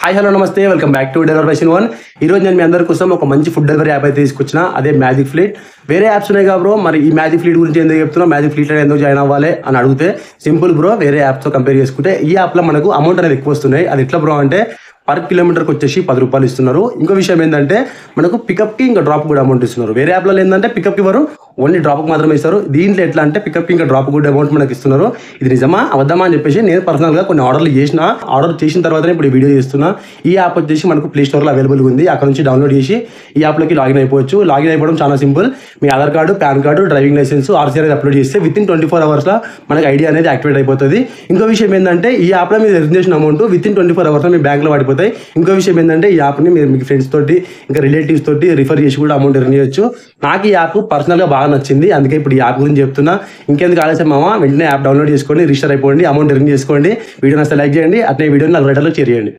Hi hello నమస్తే welcome back to delivery by one. ఈ రోజు నేను మీ అందరి కోసం ఒక మంచి ఫుడ్ డెలివరీ యాప్ అయితే తీసుకొచ్చిన, అదే మ్యాజిక్ ఫ్లీట్. వేరే యాప్స్ ఉన్నాయి కదా బ్రో, మరి ఈ మ్యాజిక్ ఫ్లీట్ గురించి ఎందుకు చెప్తున్నా, మ్యాజిక్ ఫ్లీట్ ఎందుకు జాయిన్ అవ్వాలి అని అడిగితే సింపుల్ బ్రో. వేరే యాప్తో కంపేర్ చేసుకుంటే ఈ యాప్లో మనకు అమౌంట్ అనేది ఎక్కువ వస్తున్నాయి. అది ఎట్లా బ్రో అంటే పర్ కిలోమీటర్కి వచ్చేసి 10 రూపాయలు ఇస్తున్నారు. ఇంకో విషయం ఏంటంటే మనకు పికప్కి ఇంకా డ్రాప్ కూడా అమౌంట్ ఇస్తున్నారు. వేరే యాప్లో ఏంటంటే పికప్కి ఇవ్వరు, ఓన్లీ డ్రాప్కి మాత్రమే ఇస్తారు. దీంట్లో ఎట్లా అంటే పికప్కి ఇంకా డ్రాప్ కూడా అమౌంట్ మనకి ఇస్తున్నారు. ఇది నిజమా అబద్ధమా అని చెప్పేసి నేను పర్సనల్గా కొన్ని ఆర్డర్లు చేసిన తర్వాతనే ఇప్పుడు ఈ వీడియో చేస్తున్నా. ఈ యాప్ వచ్చేసి మనకు ప్లే స్టోర్లో అవైలబుల్గా ఉంది. అక్కడ నుంచి డౌన్లోడ్ చేసి ఈ యాప్లోకి లాగిన్ అయిపోవచ్చు. లాగిన్ అయిపోవడం చాలా సింపుల్. మీ Aadhaar card, PAN card, driving licence, RC అనేది అప్లోడ్ చేస్తే వితిన్ 24 అవర్స్లో మనకి ఐడియా అనేది యాక్టివేట్ అయిపోతుంది. ఇంకో విషయం ఏంటంటే ఈ యాప్లో మీరు ఎర్న్ చేసిన అమౌంట్ వితిన్ 24 అవర్స్లో మీ బ్యాంక్లో పడిపోతాయి. ఇంకో విషయం ఏంటంటే ఈ యాప్ని మీరు మీ ఫ్రెండ్స్ తోటి ఇంకా రిలేటివ్స్ తోటి రిఫర్ చేసి కూడా అమౌంట్ ఎర్న్ చేయొచ్చు. నాకు ఈ యాప్ పర్సనల్గా బాగా నచ్చింది, అందుకే ఇప్పుడు ఈ యాప్ గురించి చెప్తున్నా. ఇంకెందుకు ఆలస్యం మామ, వెంటనే యాప్ డౌన్లోడ్ చేసుకోండి, రిజిస్టర్ అయిపోండి, అమౌంట్ ఎర్న్ చేసుకోండి. వీడియో నచ్చితే లైక్ చేయండి, అట్నే వీడియోని 4 గంటల్లో షేర్ చేయండి.